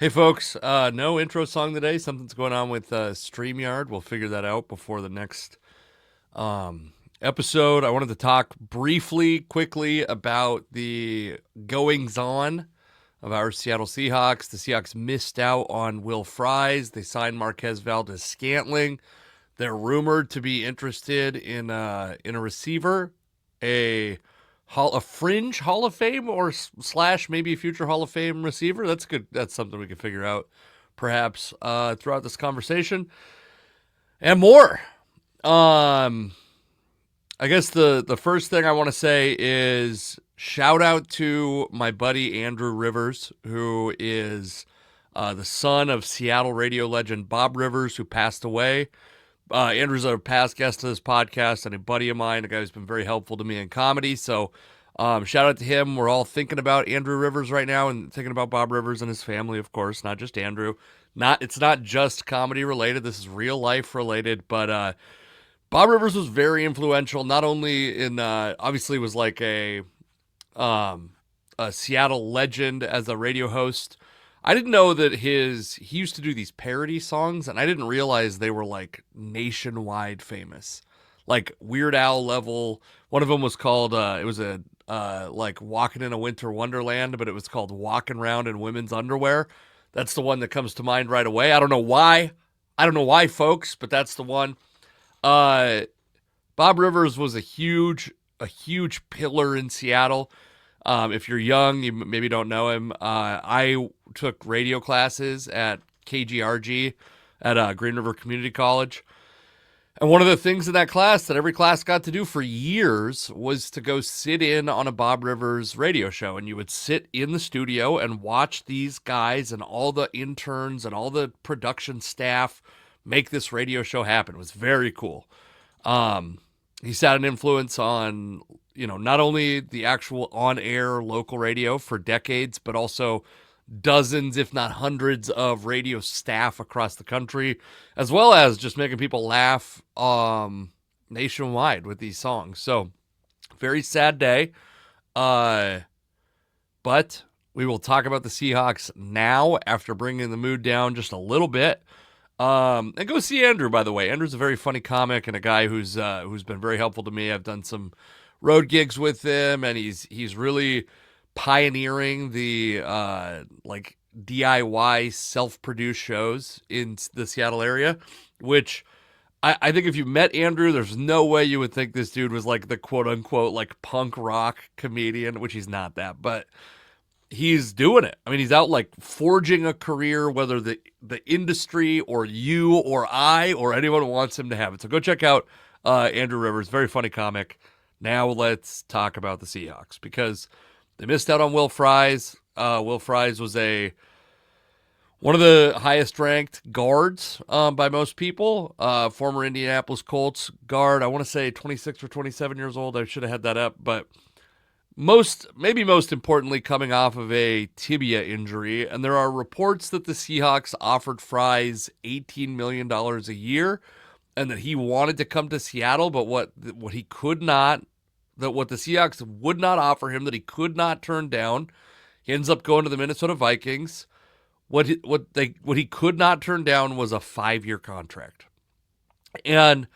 Hey folks, no intro song today. Something's going on with StreamYard. We'll figure that out before the next episode. I wanted to talk briefly, quickly about the goings on of our Seattle Seahawks. The Seahawks missed out on Will Fries. They signed Marquez Valdes-Scantling. They're rumored to be interested in a receiver, a fringe Hall of Fame or slash maybe a future Hall of Fame receiver. That's good. That's something we can figure out perhaps throughout this conversation and more. Um, I guess the first thing I want to say is shout out to my buddy Andrew Rivers, who is the son of Seattle radio legend Bob Rivers, who passed away. Andrew's a past guest of this podcast and a buddy of mine, a guy who's been very helpful to me in comedy. So, shout out to him. We're all thinking about Andrew Rivers right now and thinking about Bob Rivers and his family, of course, not just Andrew. It's not just comedy related. This is real life related. But Bob Rivers was very influential, not only in obviously was like a Seattle legend as a radio host. I didn't know that he used to do these parody songs, and I didn't realize they were like nationwide famous, like Weird Al level. One of them was called it was a like Walking in a Winter Wonderland, but it was called Walking Around in Women's Underwear. That's the one that comes to mind right away. I don't know why. I don't know why, folks, but that's the one. Uh, Bob Rivers was a huge pillar in Seattle. If you're young, you maybe don't know him. I took radio classes at KGRG at Green River Community College. And one of the things in that class that every class got to do for years was to go sit in on a Bob Rivers radio show. And you would sit in the studio and watch these guys and all the interns and all the production staff make this radio show happen. It was very cool. He's had an influence on, not only the actual on-air local radio for decades, but also dozens, if not hundreds, of radio staff across the country, as well as just making people laugh nationwide with these songs. So, very sad day. But we will talk about the Seahawks now after bringing the mood down just a little bit. And go see Andrew, by the way. Andrew's a very funny comic and a guy who's been very helpful to me. I've done some road gigs with him, and he's really pioneering the like DIY self-produced shows in the Seattle area, which I think if you met Andrew, there's no way you would think this dude was like the quote unquote like punk rock comedian, which he's not that, but he's doing it. I mean, he's out like forging a career, whether the industry or you or I or anyone wants him to have it. So go check out Andrew Rivers, very funny comic. Now let's talk about the Seahawks because they missed out on Will Fries. Will Fries was one of the highest ranked guards by most people. Former Indianapolis Colts guard. I want to say 26 or 27 years old. I should have had that up, but most importantly, coming off of a tibia injury, and there are reports that the Seahawks offered Fries $18 million a year, and that he wanted to come to Seattle, but what the Seahawks would not offer him, that he could not turn down. He ends up going to the Minnesota Vikings. What he could not turn down was a 5-year contract, and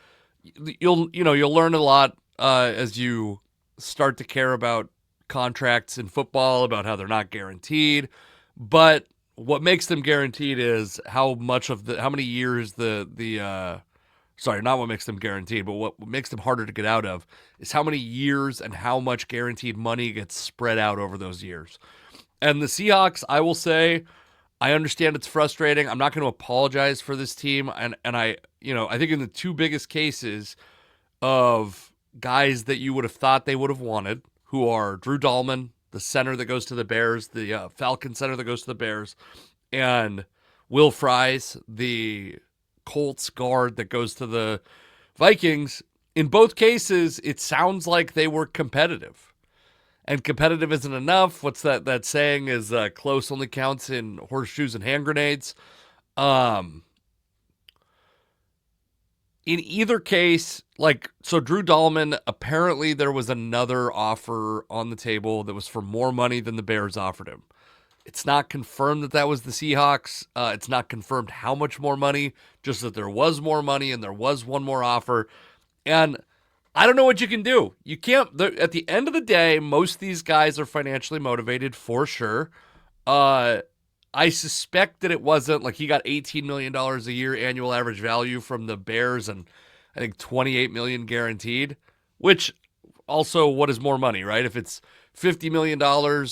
you'll learn a lot as you start to care about contracts in football, about how they're not guaranteed. But what makes them guaranteed is how many years not what makes them guaranteed, but what makes them harder to get out of is how many years and how much guaranteed money gets spread out over those years. And the Seahawks, I will say, I understand it's frustrating. I'm not going to apologize for this team. And I think in the two biggest cases of guys that you would have thought they would have wanted, who are Drew Dahlman, the center that goes to the Bears, the Falcon center that goes to the Bears, and Will Fries, the Colts guard that goes to the Vikings. In both cases, it sounds like they were competitive. And competitive isn't enough. What's that saying is close only counts in horseshoes and hand grenades. In either case, so Drew Dahlman, apparently there was another offer on the table that was for more money than the Bears offered him. It's not confirmed that that was the Seahawks. It's not confirmed how much more money, just that there was more money and there was one more offer. And I don't know what you can do. You can't, at the end of the day, most of these guys are financially motivated for sure. I suspect that it wasn't like he got $18 million a year annual average value from the Bears and I think $28 million guaranteed, which also what is more money, right? If it's $50 million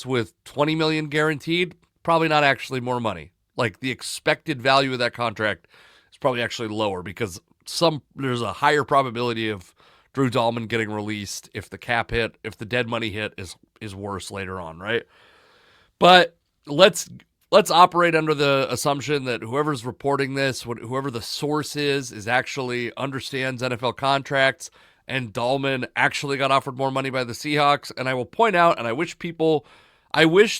with $20 million guaranteed, probably not actually more money. Like the expected value of that contract is probably actually lower because there's a higher probability of Drew Dalman getting released if the cap hit, if the dead money hit is worse later on, right? But let's operate under the assumption that whoever's reporting this, whoever the source is actually understands NFL contracts, and Dalman actually got offered more money by the Seahawks. And I will point out, and I wish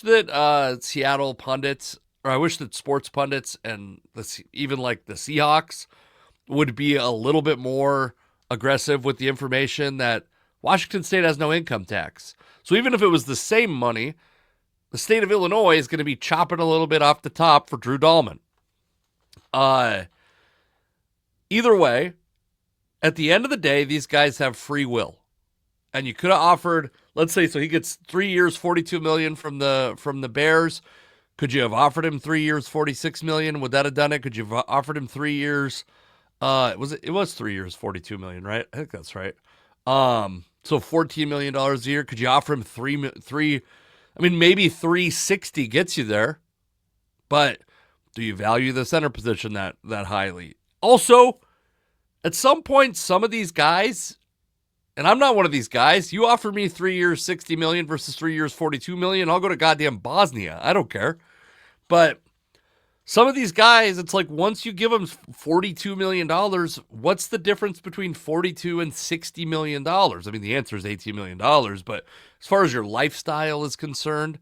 that Seattle pundits, or I wish that sports pundits and even like the Seahawks would be a little bit more aggressive with the information that Washington State has no income tax. So even if it was the same money, the state of Illinois is going to be chopping a little bit off the top for Drew Dalman. Either way, at the end of the day, these guys have free will. And you could have offered, let's say, so he gets 3 years, $42 million from the Bears. Could you have offered him 3 years, $46 million? Would that have done it? Could you have offered him 3 years? It was 3 years, $42 million, right? I think that's right. So $14 million a year. Could you offer him three? I mean, maybe 360 gets you there, but do you value the center position that highly? Also, at some point, some of these guys, and I'm not one of these guys, you offer me 3 years, $60 million versus 3 years, $42 million, I'll go to goddamn Bosnia. I don't care. But some of these guys, it's like once you give them $42 million, what's the difference between $42 and $60 million? I mean, the answer is $18 million, but as far as your lifestyle is concerned,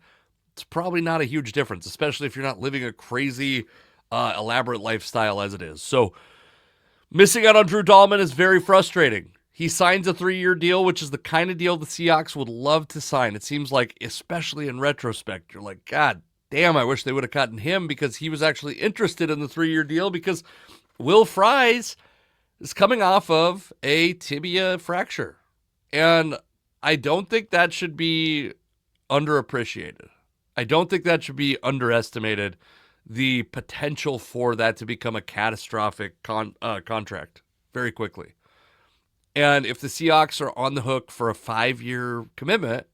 it's probably not a huge difference, especially if you're not living a crazy, elaborate lifestyle as it is. So missing out on Drew Dalman is very frustrating. He signs a 3-year deal, which is the kind of deal the Seahawks would love to sign. It seems like, especially in retrospect, you're like, God damn, I wish they would have gotten him because he was actually interested in the 3-year deal because Will Fries is coming off of a tibia fracture. And I don't think that should be underappreciated. I don't think that should be underestimated, the potential for that to become a catastrophic contract very quickly. And if the Seahawks are on the hook for a 5-year commitment,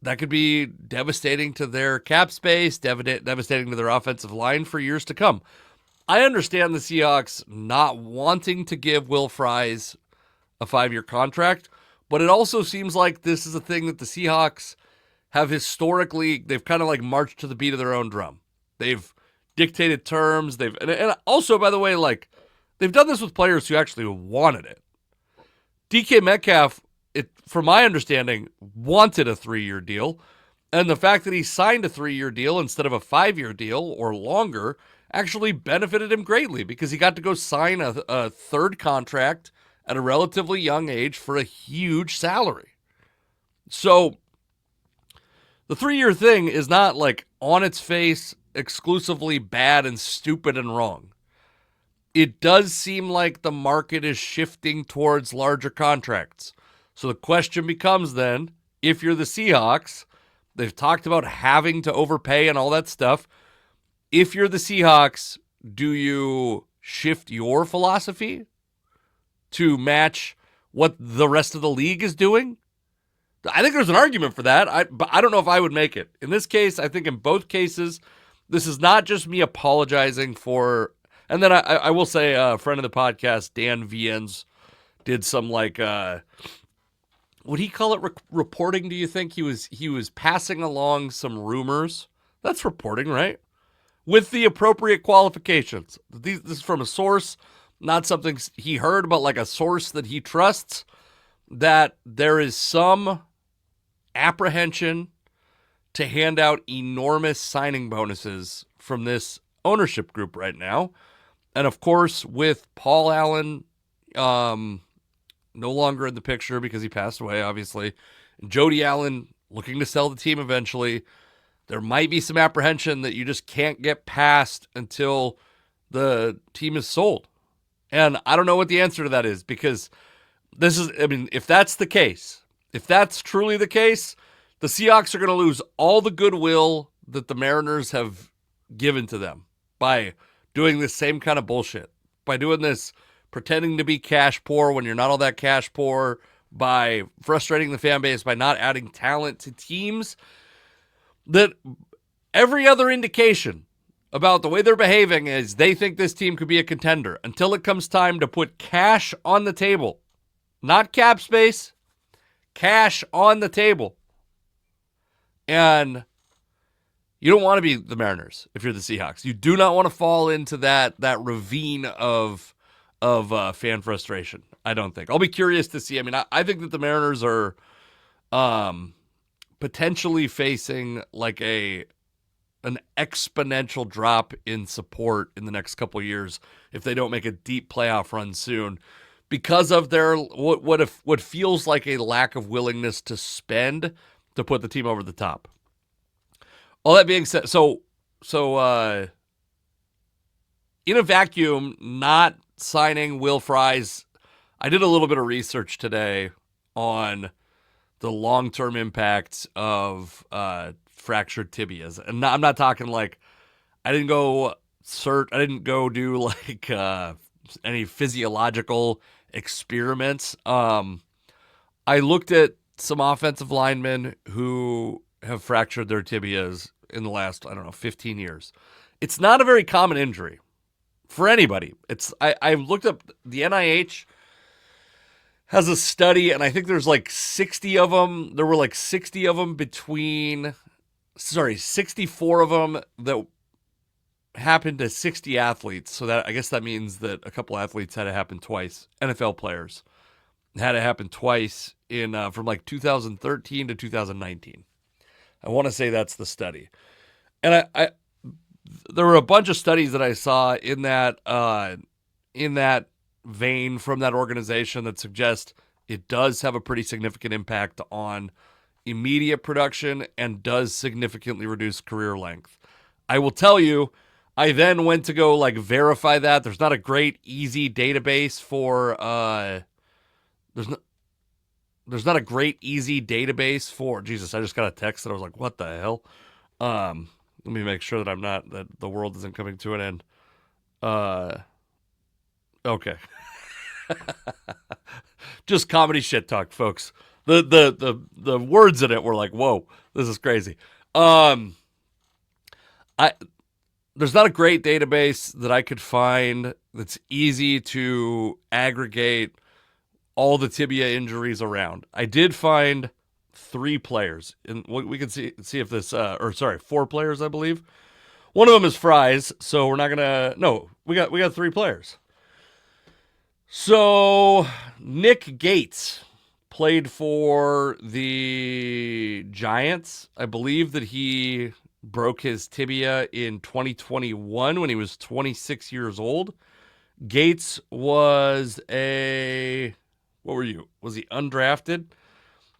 that could be devastating to their cap space, devastating to their offensive line for years to come. I understand the Seahawks not wanting to give Will Fries a 5-year contract, but it also seems like this is a thing that the Seahawks have historically, they've kind of like marched to the beat of their own drum. They've dictated terms. And also, by the way, like they've done this with players who actually wanted it. DK Metcalf, from my understanding, wanted a 3-year deal. And the fact that he signed a 3-year deal instead of a 5-year deal or longer actually benefited him greatly because he got to go sign a third contract at a relatively young age for a huge salary. So the 3-year thing is not like on its face exclusively bad and stupid and wrong. It does seem like the market is shifting towards larger contracts. So the question becomes then, if you're the Seahawks, they've talked about having to overpay and all that stuff. If you're the Seahawks, do you shift your philosophy to match what the rest of the league is doing? I think there's an argument for that, but I don't know if I would make it. In this case, I think in both cases, this is not just me apologizing for... And then I will say a friend of the podcast, Dan Viens, did some like... would he call it reporting, do you think? He was passing along some rumors. That's reporting, right? With the appropriate qualifications. This is from a source, not something he heard, but like a source that he trusts, that there is some apprehension to hand out enormous signing bonuses from this ownership group right now. And of course, with Paul Allen no longer in the picture because he passed away, obviously, and Jody Allen looking to sell the team eventually, there might be some apprehension that you just can't get past until the team is sold. And I don't know what the answer to that is, because if that's the case, if that's truly the case, the Seahawks are going to lose all the goodwill that the Mariners have given to them by doing this same kind of bullshit, by doing this, pretending to be cash poor when you're not all that cash poor, by frustrating the fan base, by not adding talent to teams that every other indication about the way they're behaving is they think this team could be a contender until it comes time to put cash on the table. Not cap space, cash on the table. And you don't want to be the Mariners if you're the Seahawks. You do not want to fall into that ravine of fan frustration, I don't think. I'll be curious to see. I mean, I think that the Mariners are potentially facing like an exponential drop in support in the next couple of years if they don't make a deep playoff run soon, because of their what feels like a lack of willingness to spend to put the team over the top. All that being said, so in a vacuum, not signing Will Fries, I did a little bit of research today on the long-term impacts of fractured tibias. And I'm not talking like, I didn't go do like any physiological experiments. I looked at some offensive linemen who have fractured their tibias in the last, 15 years. It's not a very common injury for anybody. I looked up, the NIH has a study, and I think there's like 60 of them. There were like 60 of them 64 of them that happened to 60 athletes. So that, I guess that means that a couple athletes had it happen twice. NFL players had it happen twice from like 2013 to 2019. I want to say that's the study. And I there were a bunch of studies that I saw in that vein from that organization that suggest it does have a pretty significant impact on immediate production and does significantly reduce career length. I will tell you, I then went to go like verify that. There's not a great easy database for there's not a great easy database for Jesus. I just got a text that I was like, what the hell? Let me make sure that the world isn't coming to an end. Okay. Just comedy shit talk, folks. The words in it were like, whoa, this is crazy. There's not a great database that I could find that's easy to aggregate all the tibia injuries around. I did find 3 players, and we can see if this, 4 players, I believe. One of them is Fries, so we're not gonna. No, we got 3 players. So Nick Gates played for the Giants. I believe that he broke his tibia in 2021 when he was 26 years old. Gates was was he undrafted?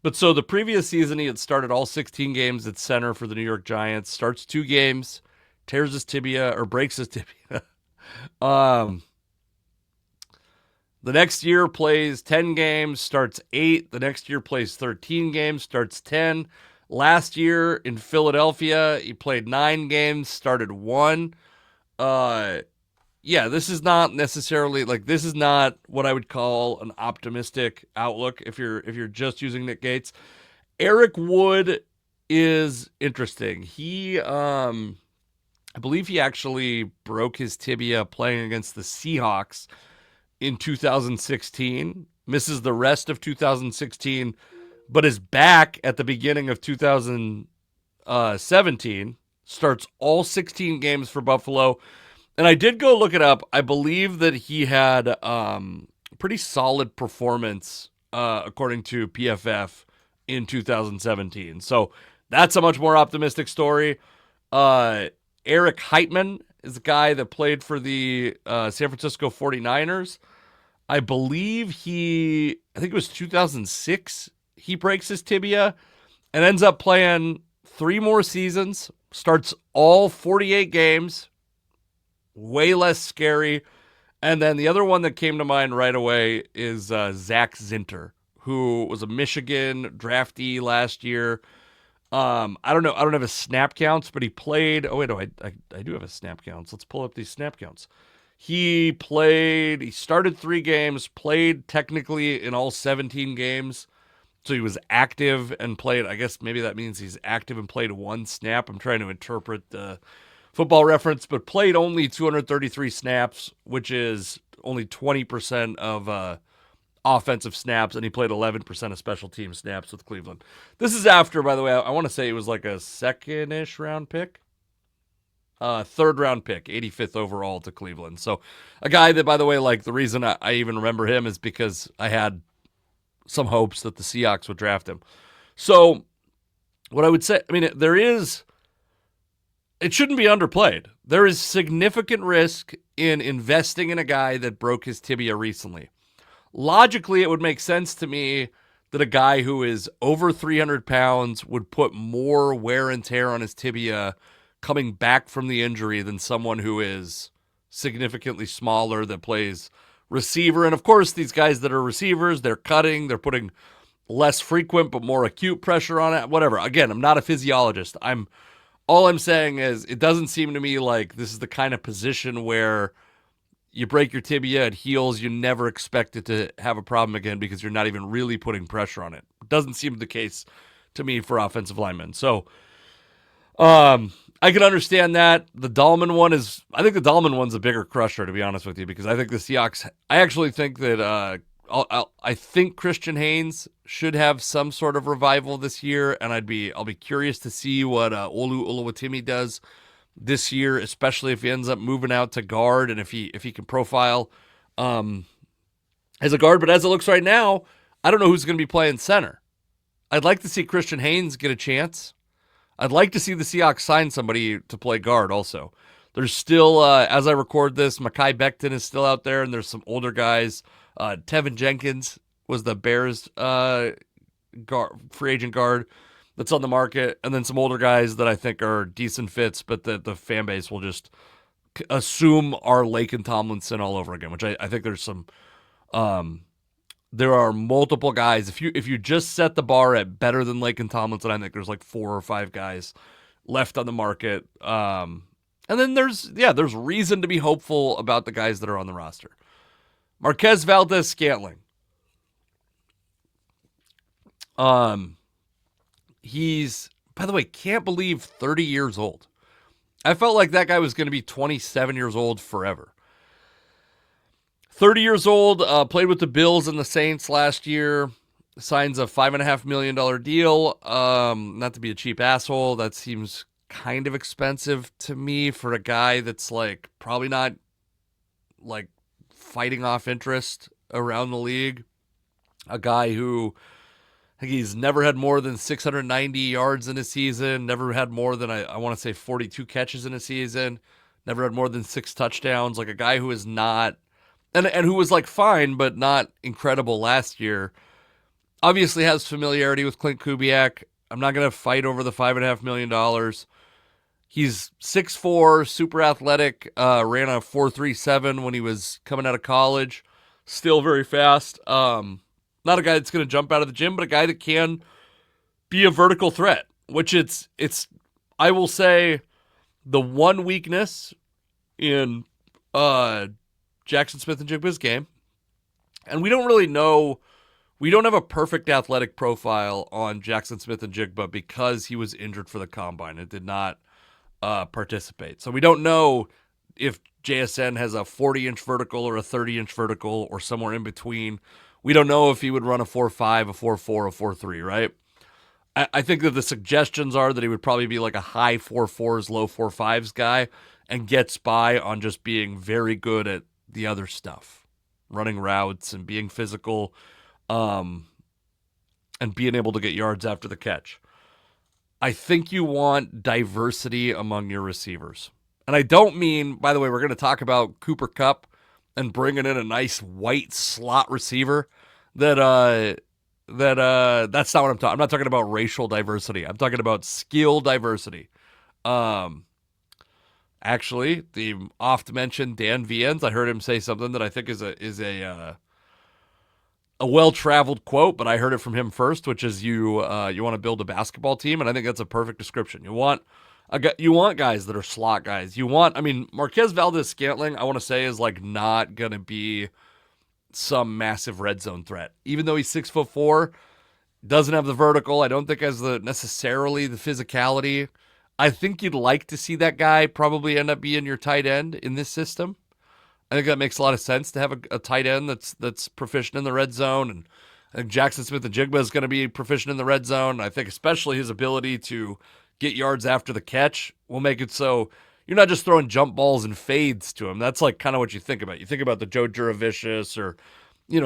But so the previous season, he had started all 16 games at center for the New York Giants, starts 2 games, tears his tibia or breaks his tibia. The next year plays 10 games, starts 8. The next year plays 13 games, starts 10. Last year in Philadelphia, he played 9 games, started 1. This is not necessarily this is not what I would call an optimistic outlook if you're just using Nick Gates. Eric Wood is interesting. He I believe he actually broke his tibia playing against the Seahawks in 2016. Misses the rest of 2016, but is back at the beginning of 2017. Starts all 16 games for Buffalo. And I did go look it up. I believe that he had a pretty solid performance, according to PFF, in 2017. So that's a much more optimistic story. Eric Heitman is a guy that played for the San Francisco 49ers. I believe I think it was 2006, he breaks his tibia and ends up playing 3 more seasons, starts all 48 games, way less scary. And then the other one that came to mind right away is Zach Zinter, who was a Michigan draftee last year. I don't know. I don't have his snap counts, but he played. Oh, wait, no, I do have his snap counts. Let's pull up these snap counts. He started 3 games, played technically in all 17 games. So he was active and played. I guess maybe that means he's active and played 1 snap. I'm trying to interpret the Football Reference, but played only 233 snaps, which is only 20% of offensive snaps, and he played 11% of special team snaps with Cleveland. This is after, by the way, I want to say it was like a second-ish round pick. 3rd round pick, 85th overall to Cleveland. So a guy that, by the way, like the reason I even remember him is because I had some hopes that the Seahawks would draft him. So what I would say, I mean, it shouldn't be underplayed. There is significant risk in investing in a guy that broke his tibia recently. Logically, it would make sense to me that a guy who is over 300 pounds would put more wear and tear on his tibia coming back from the injury than someone who is significantly smaller that plays receiver. And of course, these guys that are receivers, they're cutting, they're putting less frequent but more acute pressure on it, whatever. Again, I'm not a physiologist. All I'm saying is it doesn't seem to me like this is the kind of position where you break your tibia, it heals, you never expect it to have a problem again because you're not even really putting pressure on it. It doesn't seem the case to me for offensive linemen. So I can understand that. I think the Dahlman one's a bigger crusher, to be honest with you, because I think the Seahawks, I actually think that I think Christian Haynes should have some sort of revival this year, and I'll be curious to see what Olu Oluwatimi does this year, especially if he ends up moving out to guard and if he can profile as a guard. But as it looks right now, I don't know who's going to be playing center. I'd like to see Christian Haynes get a chance. I'd like to see the Seahawks sign somebody to play guard also. There's still, as I record this, Mekhi Becton is still out there, and there's some older guys. Tevin Jenkins was the Bears free agent guard that's on the market, and then some older guys that I think are decent fits, but the fan base will just assume are Laken Tomlinson all over again, which I think there's some there are multiple guys. If you just set the bar at better than Laken Tomlinson, I think there's like 4 or 5 guys left on the market. And then there's reason to be hopeful about the guys that are on the roster. Marquez Valdes-Scantling. He's, by the way, can't believe 30 years old. I felt like that guy was going to be 27 years old forever. 30 years old, played with the Bills and the Saints last year, signs a $5.5 million deal. Not to be a cheap asshole, that seems kind of expensive to me for a guy that's like probably not like fighting off interest around the league. A guy who I think he's never had more than 690 yards in a season, never had more than, I want to say 42 catches in a season, never had more than 6 touchdowns. Like a guy who is not, and who was like fine, but not incredible last year. Obviously has familiarity with Clint Kubiak. I'm not going to fight over the $5.5 million. He's 6'4", super athletic, ran a 4.37 when he was coming out of college. Still very fast. Not a guy that's going to jump out of the gym, but a guy that can be a vertical threat, which it's I will say, the one weakness in Jackson Smith-Njigba's game, and we don't really know, we don't have a perfect athletic profile on Jackson Smith-Njigba because he was injured for the combine and did not participate. So we don't know if JSN has a 40-inch vertical or a 30-inch vertical or somewhere in between. We don't know if he would run a 4.5, a 4.4, a 4.3, right? I think that the suggestions are that he would probably be like a high 4.4s, low 4.5s guy and gets by on just being very good at the other stuff, running routes and being physical, and being able to get yards after the catch. I think you want diversity among your receivers. And I don't mean, by the way, we're going to talk about Cooper Kupp and bringing in a nice white slot receiver that that's not what I'm talking. I'm not talking about racial diversity. I'm talking about skill diversity. Um, Actually, the oft-mentioned Dan Viens, I heard him say something that I think is a well-traveled quote, but I heard it from him first, which is you want to build a basketball team, and I think that's a perfect description. You want guys that are slot guys. I mean, Marquez Valdes-Scantling, I want to say is like not gonna be some massive red zone threat, even though he's 6'4", doesn't have the vertical. I don't think has necessarily the physicality. I think you'd like to see that guy probably end up being your tight end in this system. I think that makes a lot of sense to have a tight end that's proficient in the red zone, and I think Jackson Smith-Njigba is going to be proficient in the red zone. I think especially his ability to get yards after the catch will make it so you're not just throwing jump balls and fades to him. That's like kind of what you think about. You think about the Joe Juravicius or,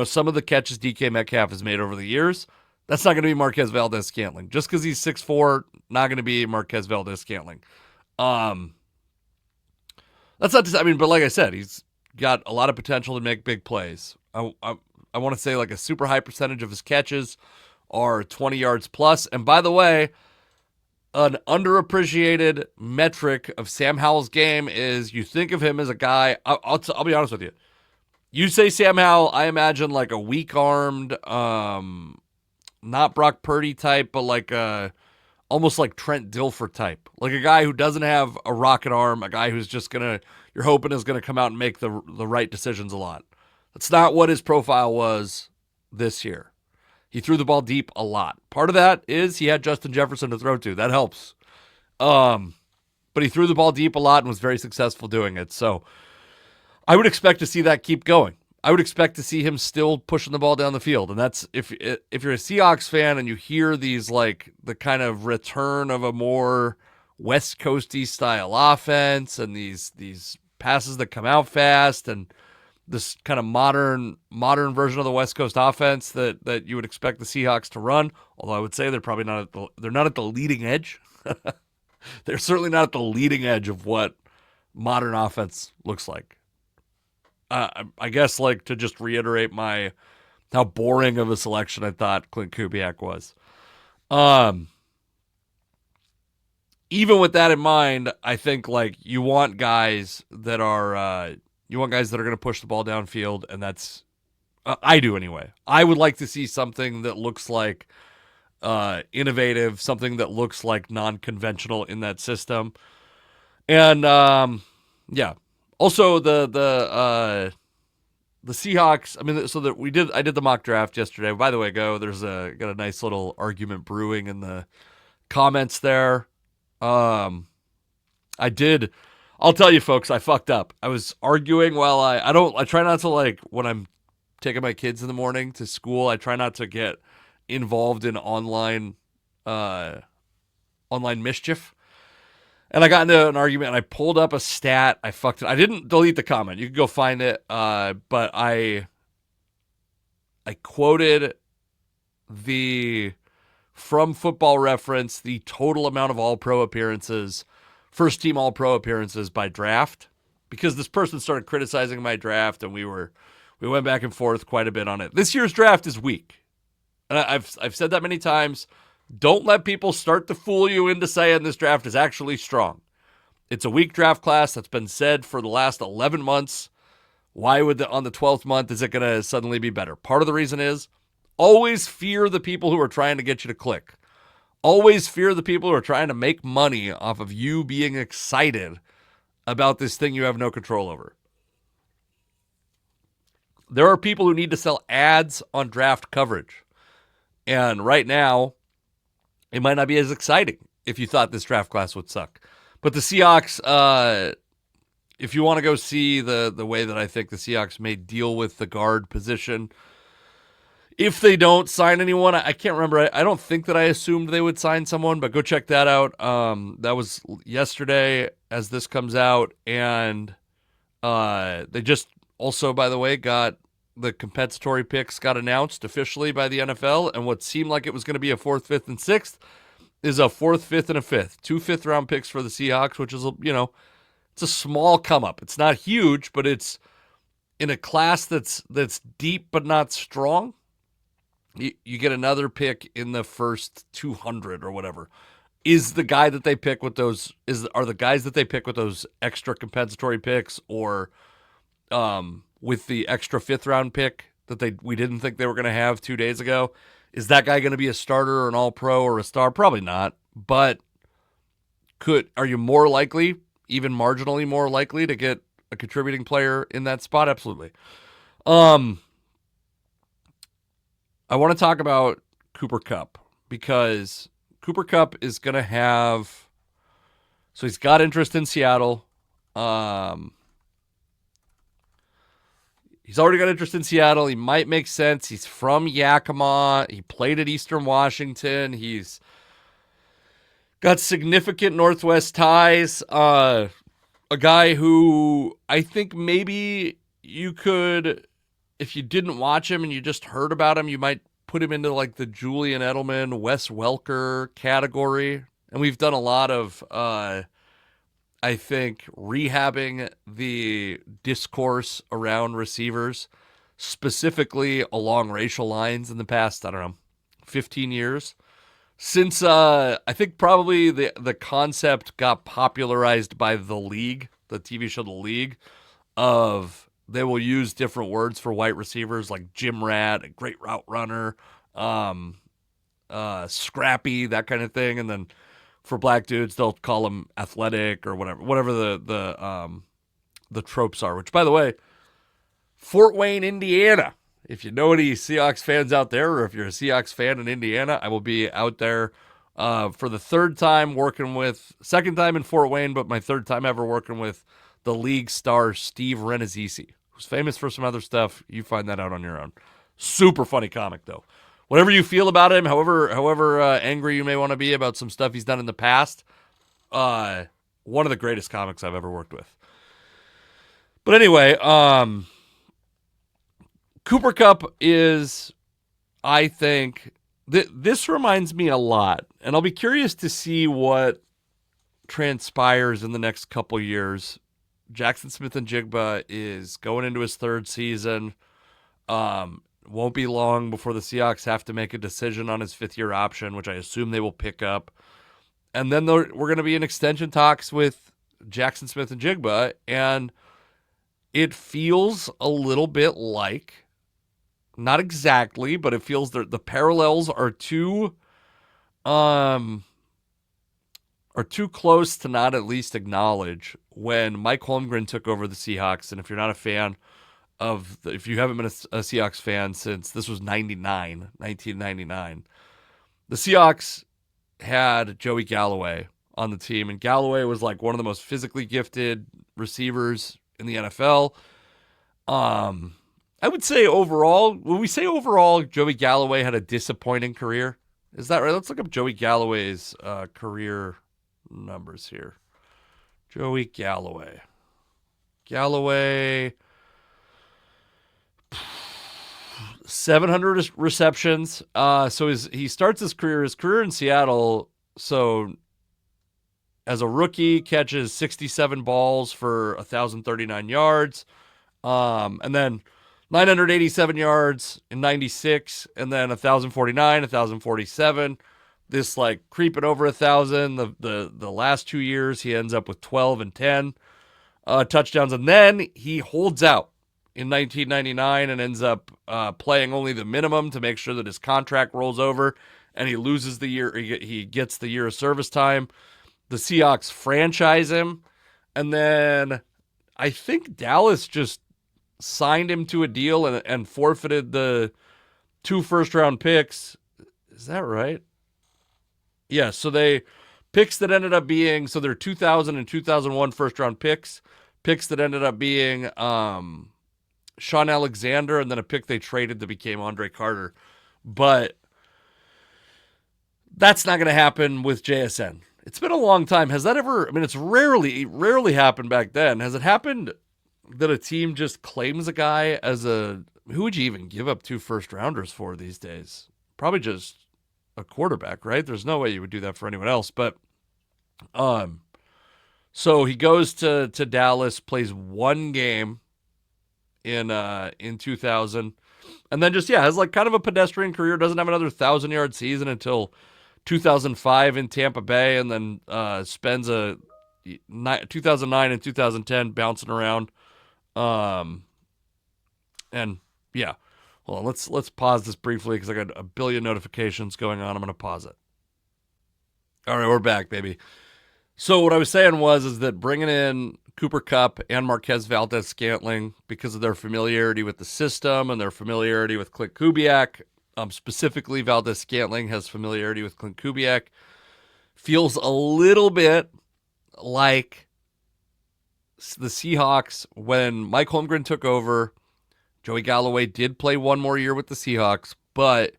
some of the catches DK Metcalf has made over the years. That's not going to be Marquez Valdes-Scantling. Just because he's 6'4", not going to be Marquez Valdes-Scantling. That's not to, I mean, but like I said, he's got a lot of potential to make big plays. I want to say like a super high percentage of his catches are 20 yards plus. And by the way, an underappreciated metric of Sam Howell's game is you think of him as a guy. I'll be honest with you. You say Sam Howell, I imagine like a weak-armed, not Brock Purdy type, but like almost like Trent Dilfer type. Like a guy who doesn't have a rocket arm, a guy who's just you're hoping is going to come out and make the right decisions a lot. That's not what his profile was this year. He threw the ball deep a lot. Part of that is he had Justin Jefferson to throw to. That helps. But he threw the ball deep a lot and was very successful doing it. So I would expect to see that keep going. I would expect to see him still pushing the ball down the field. And that's if you're a Seahawks fan and you hear these like the kind of return of a more West Coasty style offense and these passes that come out fast and this kind of modern version of the West Coast offense that you would expect the Seahawks to run. Although I would say they're not at the leading edge. They're certainly not at the leading edge of what modern offense looks like. I guess like to just reiterate how boring of a selection I thought Clint Kubiak was. Even with that in mind, I think like you want guys that are going to push the ball downfield, and that's I do anyway. I would like to see something that looks like innovative, something that looks like non-conventional in that system, and yeah. Also, the Seahawks. I mean, so that I did the mock draft yesterday. By the way, there's got a nice little argument brewing in the comments there. I did. I'll tell you, folks, I fucked up. I was arguing while I try not to, like, when I'm taking my kids in the morning to school, I try not to get involved in online mischief. And I got into an argument, and I pulled up a stat. I fucked it. I didn't delete the comment. You can go find it. But I quoted from Football Reference, the total amount of All-Pro appearances, first-team All-Pro appearances by draft, because this person started criticizing my draft, and we went back and forth quite a bit on it. This year's draft is weak. And I've said that many times. Don't let people start to fool you into saying this draft is actually strong. It's a weak draft class. That's been said for the last 11 months. Why would on the 12th month is it going to suddenly be better? Part of the reason is always fear the people who are trying to get you to click. Always fear the people who are trying to make money off of you being excited about this thing you have no control over. There are people who need to sell ads on draft coverage. And right now, it might not be as exciting if you thought this draft class would suck. But the Seahawks, if you want to go see the way that I think the Seahawks may deal with the guard position, if they don't sign anyone, I can't remember. I don't think that I assumed they would sign someone, but go check that out. That was yesterday as this comes out. And they just also, by the way, got the compensatory picks got announced officially by the NFL, and what seemed like it was going to be a 4th, 5th, and 6th is a 4th, 5th, and a 5th. 2 5th-round picks for the Seahawks, which is, it's a small come-up. It's not huge, but it's in a class that's deep but not strong. You get another pick in the first 200 or whatever. Is the guy that they pick with those are the guys that they pick with those extra compensatory picks, or with the extra fifth round pick that we didn't think they were going to have 2 days ago? Is that guy going to be a starter or an all pro or a star? Probably not. But are you more likely, even marginally more likely, to get a contributing player in that spot? Absolutely. I want to talk about Cooper Kupp, because Cooper Kupp is going to have, so he's got interest in Seattle. He's already got interest in Seattle. He might make sense. He's from Yakima. He played at Eastern Washington. He's got significant Northwest ties. A guy who I think maybe you could, if you didn't watch him and you just heard about him, you might put him into like the Julian Edelman, Wes Welker category. And we've done a lot of, I think, rehabbing the discourse around receivers, specifically along racial lines in the past, 15 years. Since I think probably the concept got popularized by The League, the TV show The League, of they will use different words for white receivers like gym rat, a great route runner, scrappy, that kind of thing, and then for black dudes they'll call them athletic or whatever the tropes are. Which, by the way, Fort Wayne, Indiana. If you know any Seahawks fans out there, or if you're a Seahawks fan in Indiana, I will be out there for the second time in Fort Wayne, but my third time ever working with the league star Steve Renazzisi, who's famous for some other stuff. You find that out on your own. Super funny comic, though. Whatever you feel about him, however angry you may want to be about some stuff he's done in the past, one of the greatest comics I've ever worked with. But anyway, Cooper Kupp is, I think, this reminds me a lot, and I'll be curious to see what transpires in the next couple years. Jackson Smith-Njigba is going into his third season. Won't be long before the Seahawks have to make a decision on his fifth-year option, which I assume they will pick up. And then we're going to be in extension talks with Jackson Smith-Njigba, and it feels a little bit like, not exactly, but it feels the parallels are too close to not at least acknowledge when Mike Holmgren took over the Seahawks. And if you're not a fan if you haven't been a Seahawks fan since this was 1999, the Seahawks had Joey Galloway on the team, and Galloway was like one of the most physically gifted receivers in the NFL. I would say overall, when we say overall, Joey Galloway had a disappointing career. Is that right? Let's look up Joey Galloway's career numbers here. Joey Galloway. 700 receptions. So he starts his career in Seattle. So as a rookie, catches 67 balls for 1,039 yards. And then 987 yards in 96, and then 1,049, 1,047. This like creeping over 1,000. The last 2 years, he ends up with 12 and 10 touchdowns, and then he holds out in 1999 and ends up playing only the minimum to make sure that his contract rolls over, and he loses the year. He gets the year of service time. The Seahawks franchise him, and then I think Dallas just signed him to a deal and forfeited the 2 first-round picks. Is that right? Yeah, so they picks that ended up being, so they're 2000 and 2001 first-round picks that ended up being Sean Alexander, and then a pick they traded that became Andre Carter. But that's not going to happen with JSN. It's been a long time. Has that ever, it's rarely happened back then. Has it happened that a team just claims a guy as who would you even give up 2 first-rounders for these days? Probably just a quarterback, right? There's no way you would do that for anyone else. But so he goes to Dallas, plays 1 game in 2000, And then just, yeah, has like kind of a pedestrian career, doesn't have another 1,000-yard season until 2005 in Tampa Bay, and then spends 2009 and 2010 bouncing around. And yeah, hold on, let's pause this briefly because I got a billion notifications going on. I'm going to pause it. All right, we're back, baby. So what I was saying is that bringing in Cooper Kupp and Marquez Valdes-Scantling, because of their familiarity with the system and their familiarity with Clint Kubiak, specifically Valdes-Scantling has familiarity with Clint Kubiak, feels a little bit like the Seahawks when Mike Holmgren took over. Joey Galloway did play one more year with the Seahawks, but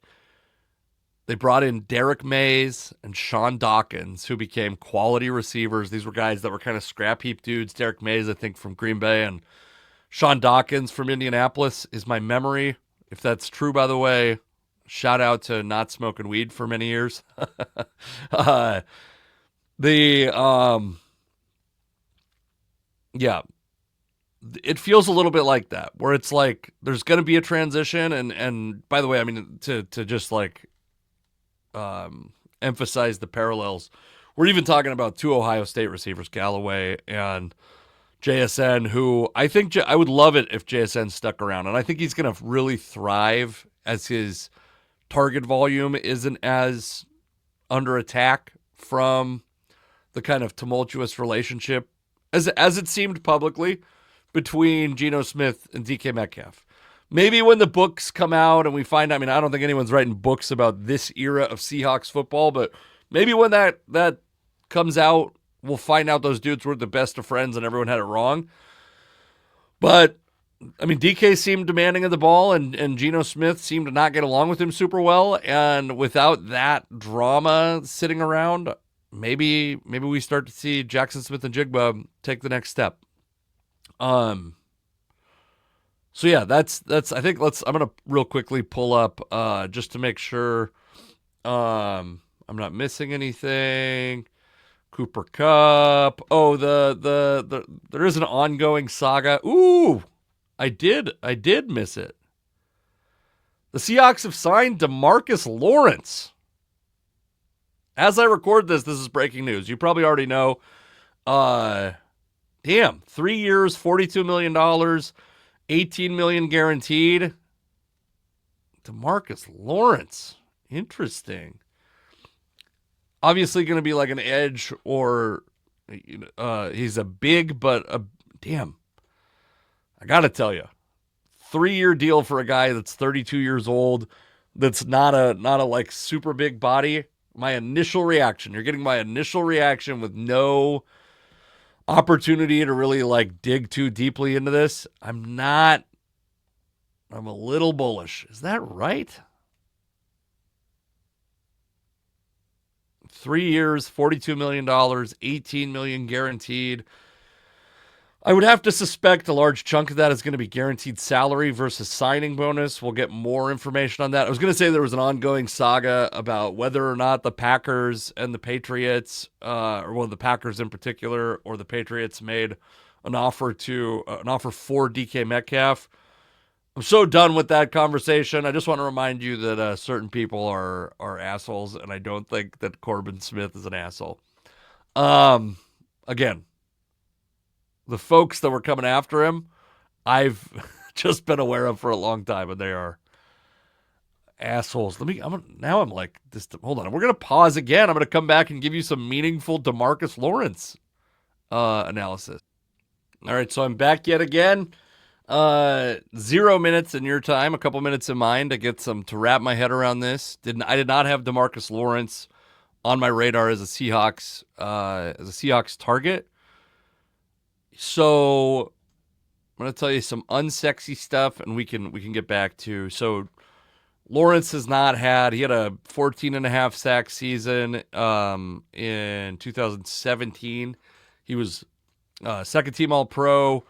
they brought in Derek Mays and Sean Dawkins, who became quality receivers. These were guys that were kind of scrap heap dudes. Derek Mays, I think, from Green Bay, and Sean Dawkins from Indianapolis is my memory. If that's true, by the way, shout out to not smoking weed for many years. Yeah, it feels a little bit like that, where it's like there's going to be a transition. And by the way, I mean, to just like emphasize the parallels, we're even talking about two Ohio State receivers, Galloway and JSN, who I think I would love it if JSN stuck around. And I think he's going to really thrive as his target volume isn't as under attack from the kind of tumultuous relationship as it seemed publicly between Geno Smith and DK Metcalf. Maybe when the books come out and we find, I mean, I don't think anyone's writing books about this era of Seahawks football, but maybe when that comes out, we'll find out those dudes were the best of friends and everyone had it wrong. But, I mean, DK seemed demanding of the ball, and Geno Smith seemed to not get along with him super well. And without that drama sitting around, maybe we start to see Jackson Smith and Jigba take the next step. So yeah, that's I think I'm gonna real quickly pull up just to make sure I'm not missing anything. Cooper Kupp. Oh, the there is an ongoing saga. Ooh, I did miss it. The Seahawks have signed Demarcus Lawrence. As I record this is breaking news. You probably already know. Damn, 3 years, $42 million, $18 million guaranteed. Demarcus Lawrence. Interesting. Obviously going to be like an edge, or he's a big, but damn. I got to tell you, 3-year deal for a guy that's 32 years old, that's not a like super big body. My initial reaction, you're getting my initial reaction with no opportunity to really like dig too deeply into this. I'm a little bullish. Is that right? 3 years, $42 million, $18 million guaranteed. I would have to suspect a large chunk of that is going to be guaranteed salary versus signing bonus. We'll get more information on that. I was going to say there was an ongoing saga about whether or not the Packers and the Patriots, the Packers in particular, or the Patriots made an offer for DK Metcalf. I'm so done with that conversation. I just want to remind you that certain people are assholes, and I don't think that Corbin Smith is an asshole. Again, the folks that were coming after him, I've just been aware of for a long time, and they are assholes. Hold on. We're going to pause again. I'm going to come back and give you some meaningful Demarcus Lawrence analysis. All right, so I'm back yet again. 0 minutes in your time, a couple minutes in mine to wrap my head around this. I did not have Demarcus Lawrence on my radar as a Seahawks target. So I'm going to tell you some unsexy stuff, and we can get back to. So Lawrence he had a 14.5 sack season in 2017. He was second team All-Pro,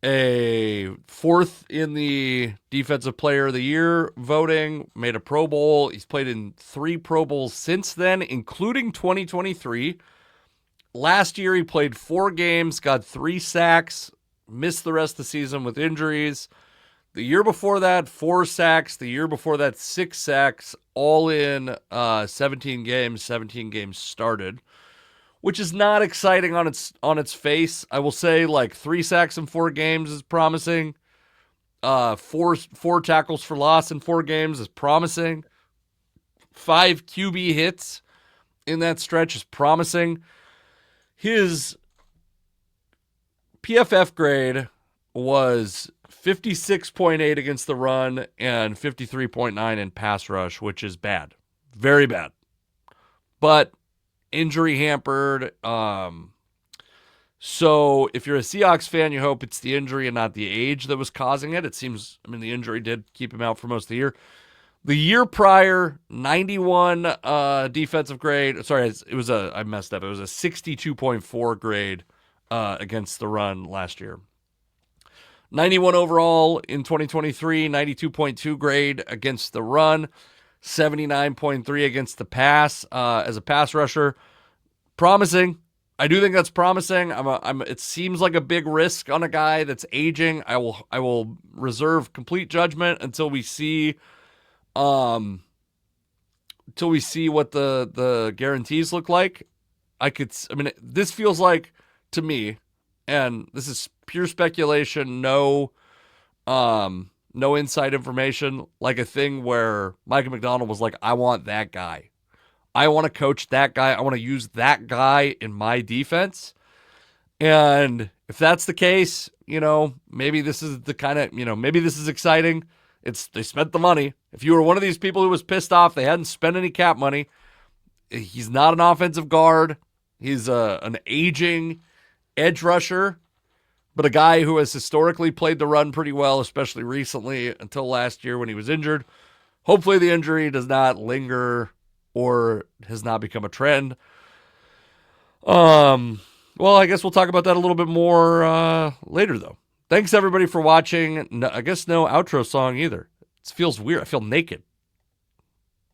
a fourth in the Defensive Player of the Year voting, made a Pro Bowl. He's played in 3 Pro Bowls since then, including 2023. Last year, he played 4 games, got 3 sacks, missed the rest of the season with injuries. The year before that, 4 sacks. The year before that, 6 sacks, all in 17 games. 17 games started, which is not exciting on its face. I will say, like, 3 sacks in 4 games is promising. Four tackles for loss in 4 games is promising. 5 QB hits in that stretch is promising. His PFF grade was 56.8 against the run and 53.9 in pass rush, which is bad. Very bad. But injury hampered. So if you're a Seahawks fan, you hope it's the injury and not the age that was causing it. It seems, the injury did keep him out for most of the year. The year prior, 91 defensive grade. Sorry, I messed up. It was a 62.4 grade against the run last year. 91 overall in 2023, 92.2 grade against the run, 79.3 against the pass as a pass rusher. Promising. I do think that's promising. It seems like a big risk on a guy that's aging. I will reserve complete judgment until we see what the guarantees look like. This feels like, to me, and this is pure speculation, no inside information, like a thing where Micah McDonald was like, I want that guy. I want to coach that guy. I want to use that guy in my defense. And if that's the case, maybe this is the kind of, maybe this is exciting. They spent the money. If you were one of these people who was pissed off, they hadn't spent any cap money. He's not an offensive guard. He's an aging edge rusher, but a guy who has historically played the run pretty well, especially recently until last year when he was injured. Hopefully the injury does not linger or has not become a trend. Well, I guess we'll talk about that a little bit more later, though. Thanks, everybody, for watching. No, I guess no outro song either. It feels weird. I feel naked.